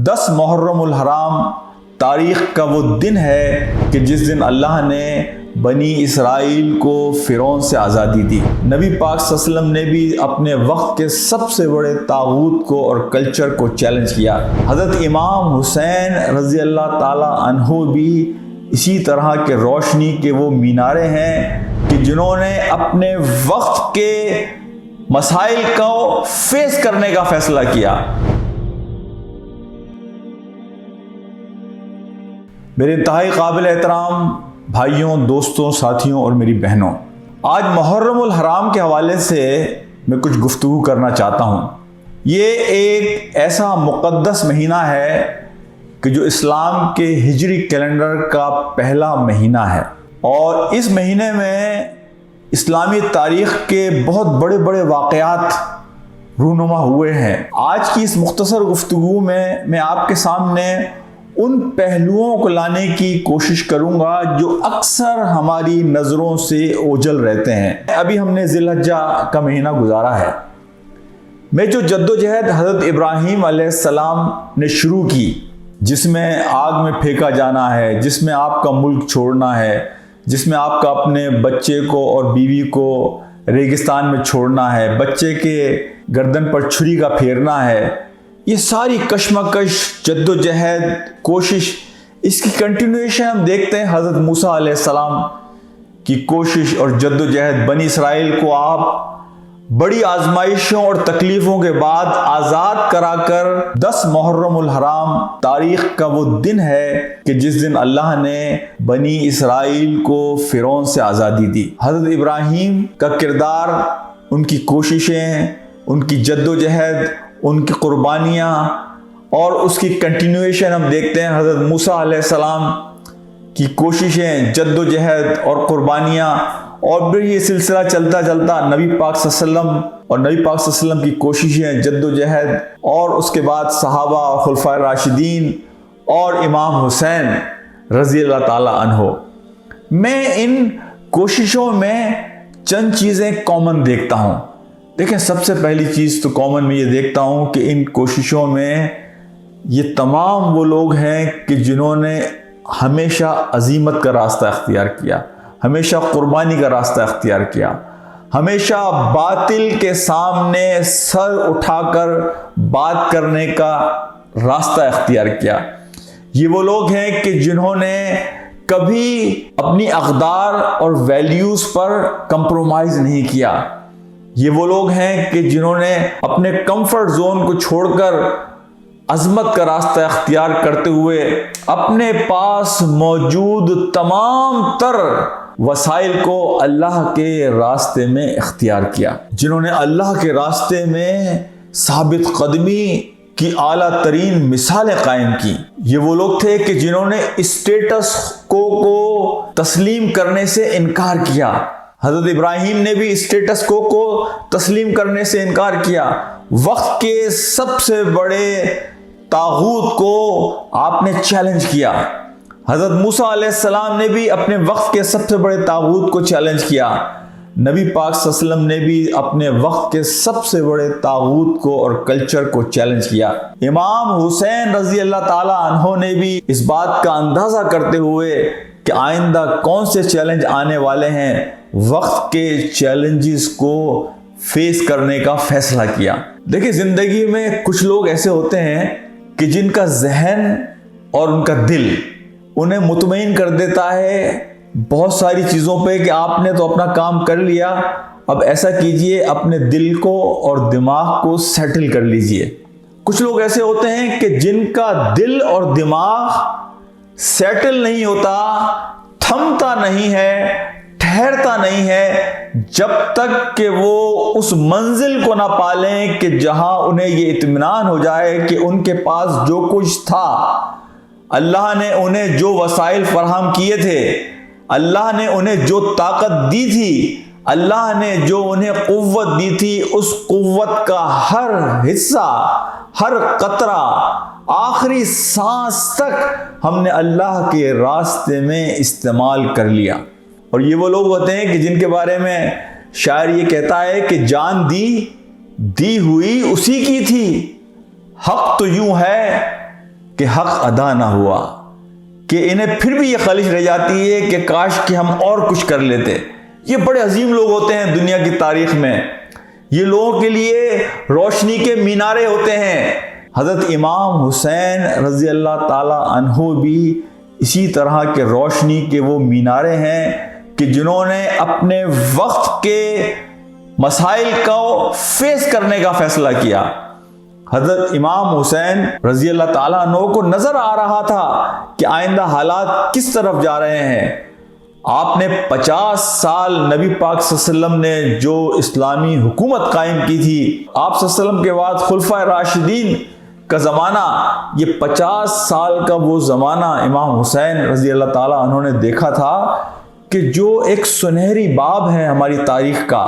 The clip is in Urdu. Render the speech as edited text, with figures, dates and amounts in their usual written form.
10 محرم الحرام تاریخ کا وہ دن ہے کہ جس دن اللہ نے بنی اسرائیل کو فرعون سے آزادی دی۔ نبی پاک صلی اللہ علیہ وسلم نے بھی اپنے وقت کے سب سے بڑے طاغوت کو اور کلچر کو چیلنج کیا۔ حضرت امام حسین رضی اللہ تعالی عنہ بھی اسی طرح کے روشنی کے وہ مینارے ہیں کہ جنہوں نے اپنے وقت کے مسائل کو فیس کرنے کا فیصلہ کیا۔ میرے انتہائی قابل احترام بھائیوں، دوستوں، ساتھیوں اور میری بہنوں، آج محرم الحرام کے حوالے سے میں کچھ گفتگو کرنا چاہتا ہوں۔ یہ ایک ایسا مقدس مہینہ ہے کہ جو اسلام کے ہجری کیلنڈر کا پہلا مہینہ ہے، اور اس مہینے میں اسلامی تاریخ کے بہت بڑے بڑے واقعات رونما ہوئے ہیں۔ آج کی اس مختصر گفتگو میں آپ کے سامنے ان پہلوؤں کو لانے کی کوشش کروں گا جو اکثر ہماری نظروں سے اوجھل رہتے ہیں۔ ابھی ہم نے ذی الحجہ کا مہینہ گزارا ہے، میں جو جدوجہد حضرت ابراہیم علیہ السلام نے شروع کی، جس میں آگ میں پھینکا جانا ہے، جس میں آپ کا ملک چھوڑنا ہے، جس میں آپ کا اپنے بچے کو اور بیوی کو ریگستان میں چھوڑنا ہے، بچے کے گردن پر چھری کا پھیرنا ہے، یہ ساری کشمکش، جدوجہد، کوشش، اس کی کنٹینویشن ہم دیکھتے ہیں حضرت موسیٰ علیہ السلام کی کوشش اور جدوجہد۔ بنی اسرائیل کو آپ بڑی آزمائشوں اور تکلیفوں کے بعد آزاد کرا کر 10 محرم الحرام تاریخ کا وہ دن ہے کہ جس دن اللہ نے بنی اسرائیل کو فرعون سے آزادی دی۔ حضرت ابراہیم کا کردار، ان کی کوششیں، ان کی جدوجہد، ان کی قربانیاں، اور اس کی کنٹینویشن ہم دیکھتے ہیں حضرت موسیٰ علیہ السلام کی کوششیں، جدوجہد اور قربانیاں، اور پھر یہ سلسلہ چلتا چلتا نبی پاک صلی اللہ علیہ وسلم اور نبی پاک صلی اللہ علیہ وسلم کی کوششیں، جدوجہد، اور اس کے بعد صحابہ اور خلفائے راشدین اور امام حسین رضی اللہ تعالی عنہ۔ میں ان کوششوں میں چند چیزیں کامن دیکھتا ہوں۔ دیکھیں، سب سے پہلی چیز تو کامن میں یہ دیکھتا ہوں کہ ان کوششوں میں یہ تمام وہ لوگ ہیں کہ جنہوں نے ہمیشہ عزیمت کا راستہ اختیار کیا، ہمیشہ قربانی کا راستہ اختیار کیا، ہمیشہ باطل کے سامنے سر اٹھا کر بات کرنے کا راستہ اختیار کیا۔ یہ وہ لوگ ہیں کہ جنہوں نے کبھی اپنی اقدار اور ویلیوز پر کمپرومائز نہیں کیا۔ یہ وہ لوگ ہیں کہ جنہوں نے اپنے کمفرٹ زون کو چھوڑ کر عظمت کا راستہ اختیار کرتے ہوئے اپنے پاس موجود تمام تر وسائل کو اللہ کے راستے میں اختیار کیا، جنہوں نے اللہ کے راستے میں ثابت قدمی کی اعلیٰ ترین مثالیں قائم کی۔ یہ وہ لوگ تھے کہ جنہوں نے اسٹیٹس کو تسلیم کرنے سے انکار کیا۔ حضرت ابراہیم نے بھی اسٹیٹس کو تسلیم کرنے سے انکار کیا۔ وقت کے سب سے بڑے طاغوت کو آپ نے چیلنج کیا۔ حضرت موسیٰ علیہ السلام نے بھی اپنے وقت کے سب سے بڑے طاغوت کو چیلنج کیا۔ نبی پاک صلی اللہ علیہ وسلم نے بھی اپنے وقت کے سب سے بڑے طاغوت کو اور کلچر کو چیلنج کیا۔ امام حسین رضی اللہ تعالی عنہ نے بھی اس بات کا اندازہ کرتے ہوئے کہ آئندہ کون سے چیلنج آنے والے ہیں، وقت کے چیلنجز کو فیس کرنے کا فیصلہ کیا۔ دیکھیں، زندگی میں کچھ لوگ ایسے ہوتے ہیں کہ جن کا ذہن اور ان کا دل انہیں مطمئن کر دیتا ہے بہت ساری چیزوں پہ کہ آپ نے تو اپنا کام کر لیا، اب ایسا کیجئے اپنے دل کو اور دماغ کو سیٹل کر لیجئے۔ کچھ لوگ ایسے ہوتے ہیں کہ جن کا دل اور دماغ سیٹل نہیں ہوتا، تھمتا نہیں ہے، ٹھہرتا نہیں ہے، جب تک کہ وہ اس منزل کو نہ پالیں کہ جہاں انہیں یہ اطمینان ہو جائے کہ ان کے پاس جو کچھ تھا، اللہ نے انہیں جو وسائل فراہم کیے تھے، اللہ نے انہیں جو طاقت دی تھی، اللہ نے جو انہیں قوت دی تھی، اس قوت کا ہر حصہ، ہر قطرہ، آخری سانس تک ہم نے اللہ کے راستے میں استعمال کر لیا۔ اور یہ وہ لوگ ہوتے ہیں کہ جن کے بارے میں شاعر یہ کہتا ہے کہ جان دی ہوئی اسی کی تھی، حق تو یوں ہے کہ حق ادا نہ ہوا، کہ انہیں پھر بھی یہ خواہش رہ جاتی ہے کہ کاش کہ ہم اور کچھ کر لیتے۔ یہ بڑے عظیم لوگ ہوتے ہیں دنیا کی تاریخ میں، یہ لوگوں کے لیے روشنی کے مینارے ہوتے ہیں۔ حضرت امام حسین رضی اللہ تعالی عنہ بھی اسی طرح کے روشنی کے وہ مینارے ہیں کہ جنہوں نے اپنے وقت کے مسائل کو فیس کرنے کا فیصلہ کیا۔ حضرت امام حسین رضی اللہ تعالیٰ عنہ کو نظر آ رہا تھا کہ آئندہ حالات کس طرف جا رہے ہیں۔ آپ نے 50 سال نبی پاک صلی اللہ علیہ وسلم نے جو اسلامی حکومت قائم کی تھی، آپ صلی اللہ علیہ وسلم کے بعد خلفائے راشدین کا زمانہ، یہ 50 سال کا وہ زمانہ امام حسین رضی اللہ تعالیٰ عنہ نے دیکھا تھا کہ جو ایک سنہری باب ہے ہماری تاریخ کا،